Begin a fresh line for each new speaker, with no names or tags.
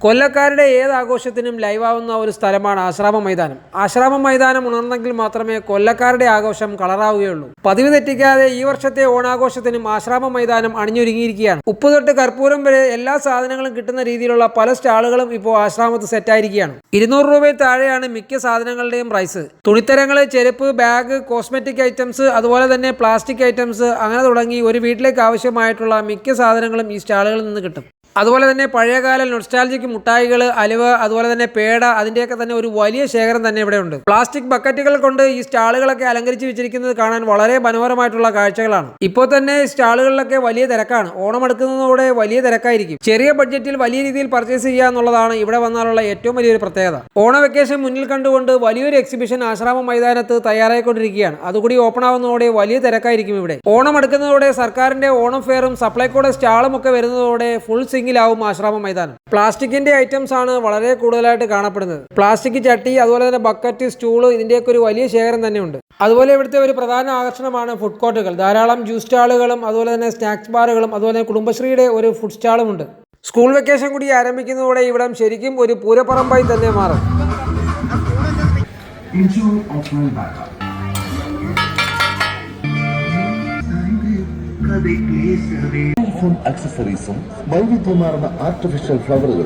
കൊല്ലക്കാരുടെ ഏത് ആഘോഷത്തിനും ലൈവാവുന്ന ഒരു സ്ഥലമാണ് ആശ്രാമം മൈതാനം. ആശ്രാമം മൈതാനം ഉണർന്നെങ്കിൽ മാത്രമേ കൊല്ലക്കാരുടെ ആഘോഷം കളറാവുകയുള്ളൂ. പതിവ് തെറ്റിക്കാതെ ഈ വർഷത്തെ ഓണാഘോഷത്തിനും ആശ്രാമം മൈതാനം അണിഞ്ഞൊരുങ്ങിയിരിക്കുകയാണ്. ഉപ്പ് തൊട്ട് കർപ്പൂരം വരെ എല്ലാ സാധനങ്ങളും കിട്ടുന്ന രീതിയിലുള്ള പല സ്റ്റാളുകളും ഇപ്പോൾ ആശ്രാമത്ത് സെറ്റായിരിക്കുകയാണ്. 200 രൂപയിൽ താഴെയാണ് മിക്ക സാധനങ്ങളുടെയും പ്രൈസ്. തുണിത്തരങ്ങൾ, ചെരുപ്പ്, ബാഗ്, കോസ്മെറ്റിക് ഐറ്റംസ്, അതുപോലെ തന്നെ പ്ലാസ്റ്റിക് ഐറ്റംസ്, അങ്ങനെ തുടങ്ങി ഒരു വീട്ടിലേക്ക് ആവശ്യമായിട്ടുള്ള മിക്ക സാധനങ്ങളും ഈ സ്റ്റാളുകളിൽ നിന്ന് കിട്ടും. അതുപോലെ തന്നെ പഴയകാല നൊസ്റ്റാൾജിക് മുട്ടായികൾ, അലുവ, അതുപോലെ തന്നെ പേട, അതിൻ്റെയൊക്കെ തന്നെ ഒരു വലിയ ശേഖരം തന്നെ ഇവിടെ ഉണ്ട്. പ്ലാസ്റ്റിക് ബക്കറ്റുകൾ കൊണ്ട് ഈ സ്റ്റാളുകളൊക്കെ അലങ്കരിച്ച് വെച്ചിരിക്കുന്നത് കാണാൻ വളരെ മനോഹരമായിട്ടുള്ള കാഴ്ചകളാണ്. ഇപ്പോൾ തന്നെ സ്റ്റാളുകളിലൊക്കെ വലിയ തിരക്കാണ്. ഓണം എടുക്കുന്നതോടെ വലിയ തിരക്കായിരിക്കും. ചെറിയ ബഡ്ജറ്റിൽ വലിയ രീതിയിൽ പർച്ചേസ് ചെയ്യുക എന്നുള്ളതാണ് ഇവിടെ വന്നാലുള്ള ഏറ്റവും വലിയൊരു പ്രത്യേകത. ഓണ വെക്കേഷൻ മുന്നിൽ കണ്ടുകൊണ്ട് വലിയൊരു എക്സിബിഷൻ ആശ്രാമം മൈതാനത്ത് തയ്യാറായിക്കൊണ്ടിരിക്കുകയാണ്. അതുകൂടി ഓപ്പൺ ആവുന്നതോടെ വലിയ തിരക്കായിരിക്കും ഇവിടെ. ഓണം എടുക്കുന്നതോടെ സർക്കാരിന്റെ ഓണം ഫെയറും സപ്ലൈകോയുടെ സ്റ്റാളും ഒക്കെ വരുന്നതോടെ ഫുൾ ിലാവും ആശ്രാമം മൈതാനം. പ്ലാസ്റ്റിക്കിന്റെ ഐറ്റംസ് ആണ് വളരെ കൂടുതലായിട്ട് കാണപ്പെടുന്നത്. പ്ലാസ്റ്റിക് ചട്ടി, അതുപോലെ തന്നെ ബക്കറ്റ്, സ്റ്റൂള്, ഇതിന്റെയൊക്കെ ഒരു വലിയ ശേഖരം തന്നെയുണ്ട്. അതുപോലെ ഇവിടുത്തെ ഒരു പ്രധാന ആകർഷണമാണ് ഫുഡ് കോർട്ടുകൾ. ധാരാളം ജ്യൂസ് സ്റ്റാളുകളും അതുപോലെ തന്നെ സ്നാക്സ് ബാറുകളും അതുപോലെ തന്നെ കുടുംബശ്രീയുടെ ഒരു ഫുഡ് സ്റ്റാളും ഉണ്ട്. സ്കൂൾ വെക്കേഷൻ കൂടി ആരംഭിക്കുന്നതോടെ ഇവിടം ശരിക്കും ഒരു പൂരപ്പറമ്പായി തന്നെ മാറും.
ആക്സസറീസും വൈവിധ്യമാർന്ന ആർട്ടിഫിഷ്യൽ ഫ്ലവറുകളും